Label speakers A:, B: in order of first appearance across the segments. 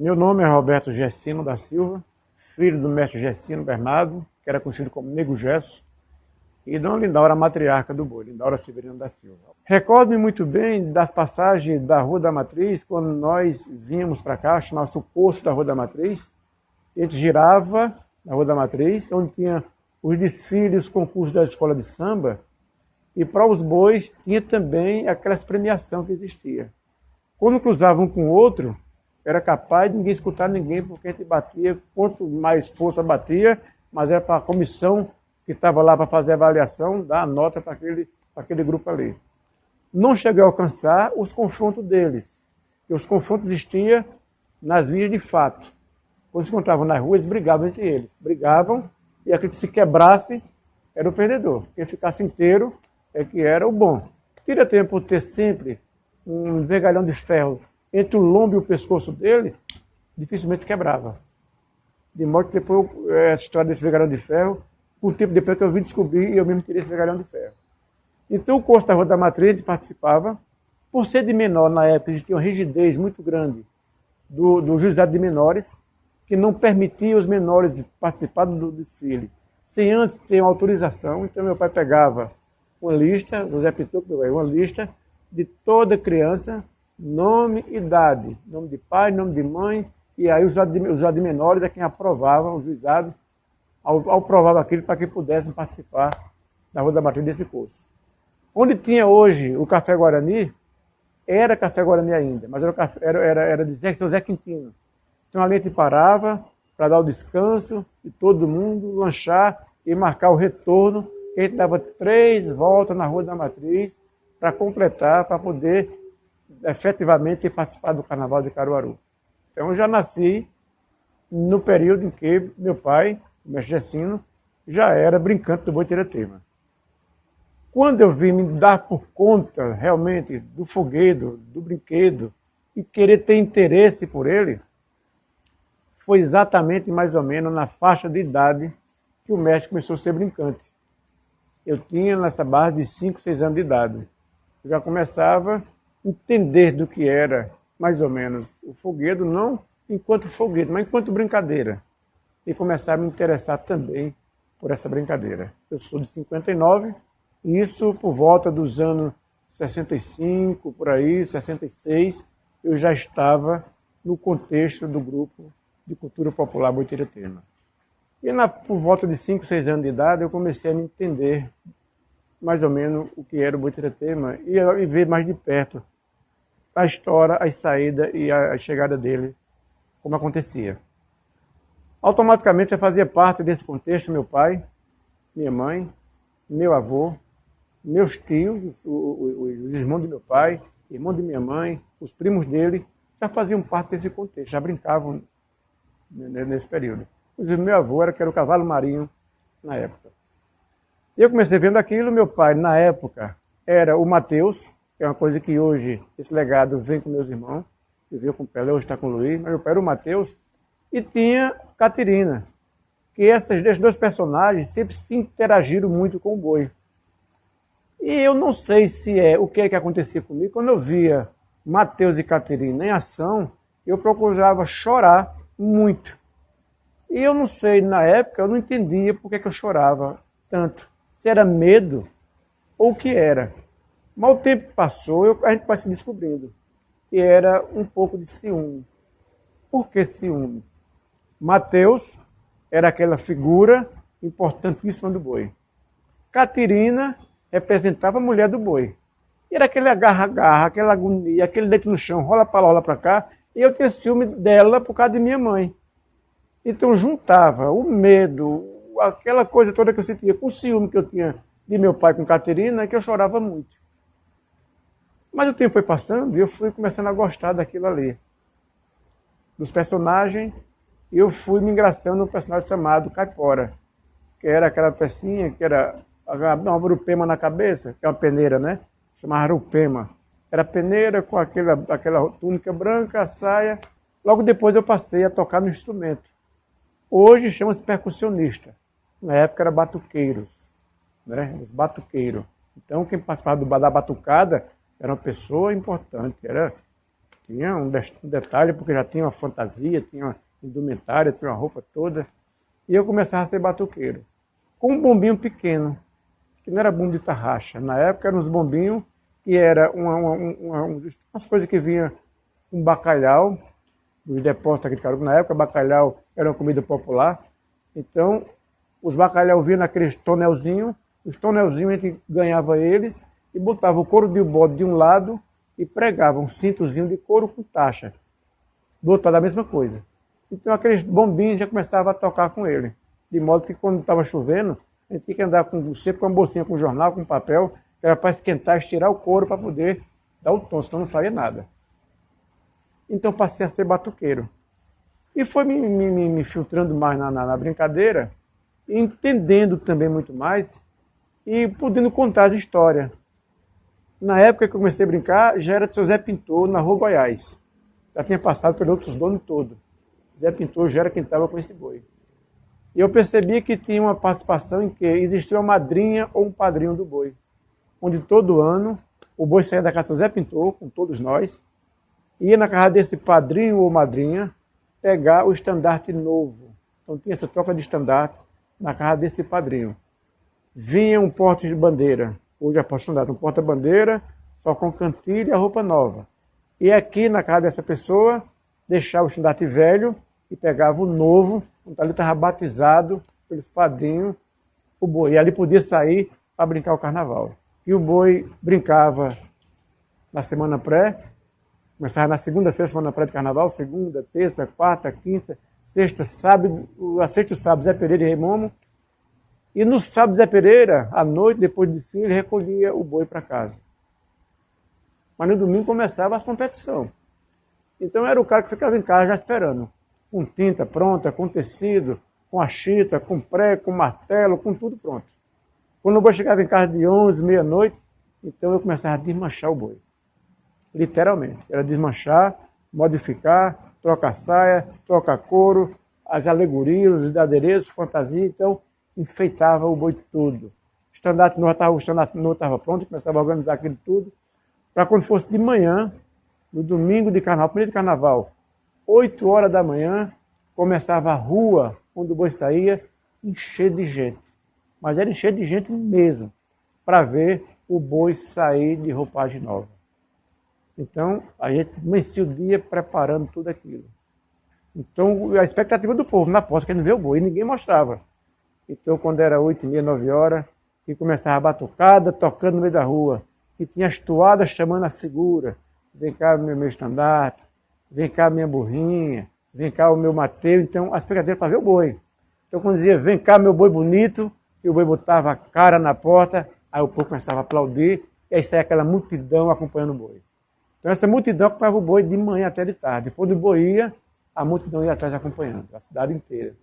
A: Meu nome é Roberto Gessino da Silva, filho do mestre Gessino Bernardo, que era conhecido como Nego Gesso, e Dona Lindaura, matriarca do boi, Lindaura Severino da Silva. Recordo-me muito bem das passagens da Rua da Matriz, quando nós vínhamos para cá, chamava-se o Poço da Rua da Matriz, e a gente girava na Rua da Matriz, onde tinha os desfiles, os concursos da escola de samba, e para os bois tinha também aquelas premiações que existia. Quando cruzava um com o outro, era capaz de ninguém escutar ninguém, porque a gente batia, quanto mais força batia, mas era para a comissão que estava lá para fazer a avaliação, dar a nota para aquele grupo ali. Não cheguei a alcançar os confrontos deles, porque os confrontos existiam nas vias de fato. Quando se encontravam nas ruas, brigavam entre eles. Brigavam, e aquele que se quebrasse era o perdedor. Quem ficasse inteiro é que era o bom. Tira tempo por ter sempre um vergalhão de ferro entre o lombo e o pescoço dele, dificilmente quebrava. De modo que depois, essa história desse vergalhão de ferro, um tempo depois que eu vim descobrir, eu mesmo tirei esse vergalhão de ferro. Então o curso da Rua da Matriz, a gente participava. Por ser de menor, na época, existia uma rigidez muito grande do juizado de menores, que não permitia os menores participar do desfile, sem antes ter uma autorização. Então meu pai pegava uma lista, José Pituco, uma lista de toda criança, nome, idade, nome de pai, nome de mãe, e aí os juizados de menores é quem aprovava, o juizado, aprovava aquilo para que pudessem participar da Rua da Matriz desse curso. Onde tinha hoje o Café Guarani, era Café Guarani ainda, mas era de Zé Quintino. Então ali a gente parava para dar o descanso de todo mundo, lanchar e marcar o retorno, que a gente dava 3 voltas na Rua da Matriz para completar, para poder efetivamente ter participado do Carnaval de Caruaru. Então eu já nasci no período em que meu pai, o mestre Gessino, já era brincante do Boi Tiratema. Quando eu vim me dar por conta realmente do foguedo, do brinquedo, e querer ter interesse por ele, foi exatamente mais ou menos na faixa de idade que o mestre começou a ser brincante. Eu tinha nessa base de 5, 6 anos de idade. Eu já começava a entender do que era, mais ou menos, o foguedo, não enquanto foguedo, mas enquanto brincadeira. E começar a me interessar também por essa brincadeira. Eu sou de 59, e isso por volta dos anos 65, por aí, 66, eu já estava no contexto do grupo de cultura popular Boi Tiratema. E por volta de 5, 6 anos de idade, eu comecei a me entender mais ou menos o que era o Boi Tiratema e ver mais de perto a história, a saída e a chegada dele, como acontecia. Automaticamente eu fazia parte desse contexto meu pai, minha mãe, meu avô, meus tios, os irmãos de meu pai, irmão de minha mãe, os primos dele, já faziam parte desse contexto, já brincavam nesse período. Inclusive meu avô era o cavalo marinho na época. E eu comecei vendo aquilo, meu pai na época era o Mateus, que é uma coisa que hoje esse legado vem com meus irmãos, que veio com o Pelé, hoje está com o Luiz, mas meu pai era o Mateus, e tinha Catirina, que esses 2 personagens sempre se interagiram muito com o boi. E eu não sei se o que acontecia comigo, quando eu via Mateus e Catirina em ação, eu procurava chorar muito. E eu não sei, na época, eu não entendia por que eu chorava tanto. Se era medo ou o que era. Mas o tempo passou, a gente vai se descobrindo. E era um pouco de ciúme. Por que ciúme? Mateus era aquela figura importantíssima do boi. Catirina representava a mulher do boi. E era aquele agarra-agarra, aquela agonia, aquele deito no chão, rola para lá, rola para cá. E eu tinha ciúme dela por causa de minha mãe. Então juntava o medo, aquela coisa toda que eu sentia, com o ciúme que eu tinha de meu pai com Catirina, que eu chorava muito. Mas o tempo foi passando e eu fui começando a gostar daquilo ali. Dos personagens, e eu fui me engraçando num personagem chamado Caipora, que era aquela pecinha que era uma urupema na cabeça, que é uma peneira, né? Chamava urupema. Era peneira com aquela túnica branca, a saia. Logo depois eu passei a tocar no instrumento. Hoje chama-se percussionista. Na época era batuqueiros, né? Os batuqueiros. Então quem participava da batucada era uma pessoa importante, Tinha um detalhe, porque já tinha uma fantasia, tinha uma indumentária, tinha uma roupa toda. E eu começava a ser batuqueiro. Com um bombinho pequeno, que não era bombo de tarraxa. Na época eram uns bombinhos que era umas coisas que vinham com bacalhau, dos depósitos aqui de Caruaru. Na época, bacalhau era uma comida popular. Então, os bacalhau vinham naqueles tonelzinhos. Os tonelzinhos a gente ganhava eles e botava o couro de bode de um lado e pregava um cintozinho de couro com taxa. Do outro lado a mesma coisa. Então aqueles bombinhos já começava a tocar com ele. De modo que quando estava chovendo, a gente tinha que andar sempre com uma bolsinha com jornal, com papel, que era para esquentar, estirar o couro para poder dar o tom, senão não saía nada. Então passei a ser batuqueiro. E foi me filtrando mais na brincadeira, entendendo também muito mais e podendo contar as histórias. Na época que eu comecei a brincar, já era de seu Zé Pintor, na Rua Goiás. Já tinha passado pelos outros donos todos. Zé Pintor já era quem estava com esse boi. E eu percebi que tinha uma participação em que existia uma madrinha ou um padrinho do boi. Onde todo ano o boi saía da casa do Zé Pintor, com todos nós, ia na casa desse padrinho ou madrinha pegar o estandarte novo. Então tinha essa troca de estandarte na casa desse padrinho. Vinha um porte de bandeira, hoje é porta-estandarte, um porta-bandeira, só com cantilho e a roupa nova. E aqui na casa dessa pessoa, deixava o estandarte velho e pegava o novo, onde ali estava batizado pelos padrinhos, o boi. E ali podia sair para brincar o carnaval. E o boi brincava na semana pré, começava na segunda-feira, semana pré de carnaval, segunda, terça, quarta, quinta, sexta, sábado, a sexta e o sábado, Zé Pereira e Rei Momo. E no sábado, Zé Pereira, à noite, depois do desfile, ele recolhia o boi para casa. Mas no domingo começava as competições. Então era o cara que ficava em casa já esperando. Com tinta pronta, com tecido, com a chita, com prego, com martelo, com tudo pronto. Quando o boi chegava em casa de 11, meia-noite, então eu começava a desmanchar o boi. Literalmente. Era desmanchar, modificar, trocar saia, trocar couro, as alegorias, os adereços, fantasia. Então, enfeitava o boi todo. O estandarte novo estava pronto, começava a organizar aquilo tudo. Para quando fosse de manhã, no domingo de carnaval, primeiro de carnaval, 8 horas da manhã, começava a rua onde o boi saía, encher de gente. Mas era encher de gente mesmo, para ver o boi sair de roupagem nova. Então, a gente amanhecia o dia preparando tudo aquilo. Então, a expectativa do povo na porta, querendo ver o boi, e ninguém mostrava. Então, quando era 8h30, 9 horas, que começava a batucada, tocando no meio da rua, que tinha as toadas chamando as figuras. Vem cá meu estandarte, vem cá minha burrinha, vem cá o meu Mateus. Então, a expectativa para ver o boi. Então, quando dizia, vem cá meu boi bonito, e o boi botava a cara na porta, aí o povo começava a aplaudir, e aí saía aquela multidão acompanhando o boi. Então, essa multidão acompanhava o boi de manhã até de tarde. Depois do boi ia, a multidão ia atrás acompanhando, a cidade inteira.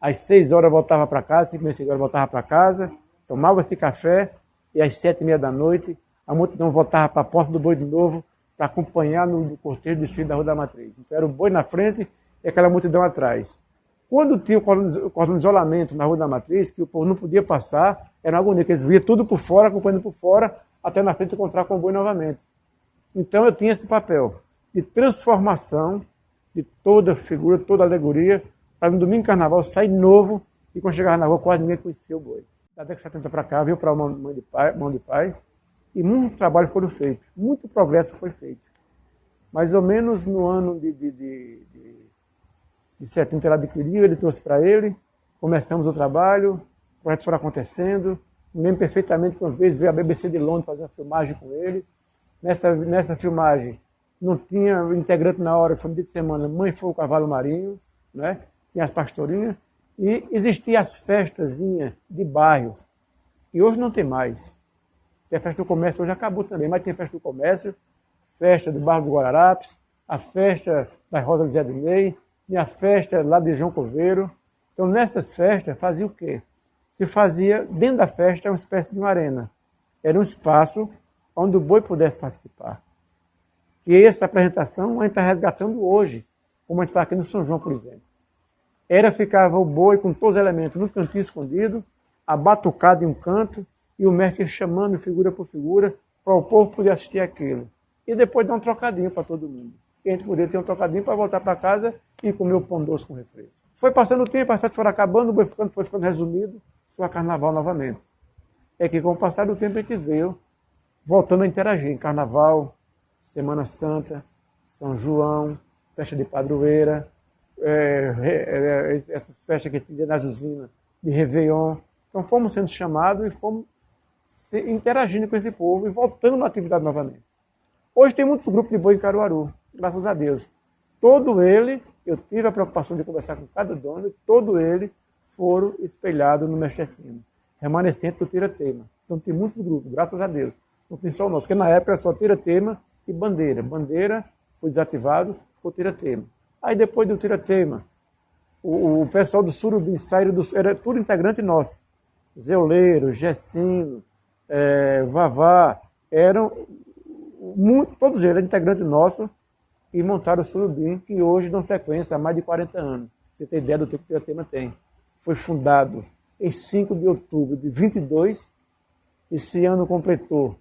A: Às 6 horas voltava para casa, 5h30, 6 horas voltava para casa, tomava esse café, e às 7h30 da noite, a multidão voltava para a porta do boi de novo, para acompanhar no cortejo de desfile da Rua da Matriz. Então era o boi na frente e aquela multidão atrás. Quando tinha o cordão de isolamento na Rua da Matriz, que o povo não podia passar, era uma agonia, que eles viam tudo por fora, acompanhando por fora, até na frente encontrar com o boi novamente. Então eu tinha esse papel de transformação de toda figura, toda alegoria, para no domingo de carnaval sair novo, e quando chegava na rua quase ninguém conhecia o boi. Da década de 70 para cá, veio para mão de pai, e muito trabalho foi feito, muito progresso foi feito. Mais ou menos no ano de 70 ele adquiriu, ele trouxe para ele, começamos o trabalho, os projetos foram acontecendo, me lembro perfeitamente que uma vez veio a BBC de Londres fazer uma filmagem com eles. Nessa filmagem não tinha integrante na hora, que foi no dia de semana, mãe foi o cavalo marinho, né? Tinha as pastorinhas, e existiam as festazinhas de bairro, e hoje não tem mais. Tem a festa do comércio, hoje acabou também, mas tem a festa do comércio, festa do bairro do Guararapes, a festa da Rosa de Zé do Ney, e a festa lá de João Coveiro. Então, nessas festas, fazia o quê? Se fazia, dentro da festa, uma espécie de uma arena. Era um espaço onde o boi pudesse participar. E essa apresentação a gente está resgatando hoje, como a gente faz aqui no São João, por exemplo. Ficava o boi com todos os elementos no cantinho escondido, a batucada em um canto, e o mestre chamando figura por figura, para o povo poder assistir aquilo. E depois dar um trocadinho para todo mundo. e a gente poder ter um trocadinho para voltar para casa e comer o pão doce com refresco. Foi passando o tempo, as festas foram acabando, o boi foi ficando resumido, só carnaval novamente. É que com o passar do tempo a gente veio voltando a interagir em carnaval, Semana Santa, São João, festa de padroeira, essas festas que tinha nas usinas, de Réveillon. Então fomos sendo chamados e fomos interagindo com esse povo e voltando na atividade novamente. Hoje tem muitos grupos de boi em Caruaru, graças a Deus. Todo ele, eu tive a preocupação de conversar com cada dono, e todo ele foram espelhados no Mestre Jacino, remanescente do Tira-Tema. Então tem muitos grupos, graças a Deus. Não tem só o nosso, porque na época era só Tira-Tema e Bandeira. Bandeira foi desativado, ficou Tira-Tema. Aí depois do Tira-Tema, o pessoal do Surubim, era tudo integrante nosso. Zeoleiro, Gessino, Vavá, todos eles eram integrantes nossos e montaram o Surubim, que hoje dão sequência há mais de 40 anos. Você tem ideia do tempo que o Tira-Tema tem. Foi fundado em 5 de outubro de 22, esse ano completou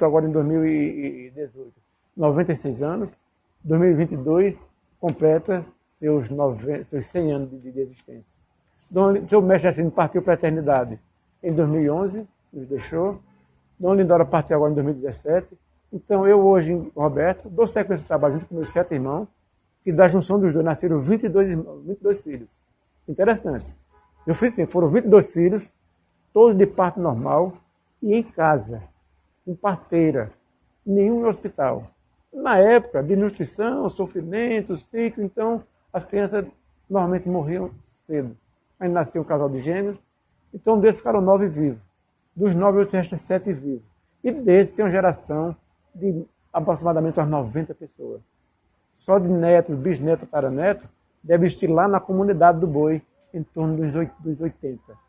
A: agora em 2018, 96 anos, 2022 completa seus 100 anos de existência. Então, seu mestre Jacino partiu para a eternidade em 2011, nos deixou. Dona Lindora partiu agora em 2017. Então, eu hoje, Roberto, dou sequência de trabalho junto com meus 7 irmãos, que da junção dos dois nasceram 22 filhos. Interessante. Eu fiz assim, foram 22 filhos, todos de parto normal, e em casa, em parteira, nenhum em hospital. Na época de nutrição, sofrimento, ciclo, então as crianças normalmente morriam cedo. Aí nasceu um casal de gêmeos, então desses ficaram 9 vivos. Dos 9, hoje restam 7 vivos. E desses tem uma geração de aproximadamente umas 90 pessoas. Só de netos, bisnetos, taranetos, deve existir lá na comunidade do boi em torno dos 80.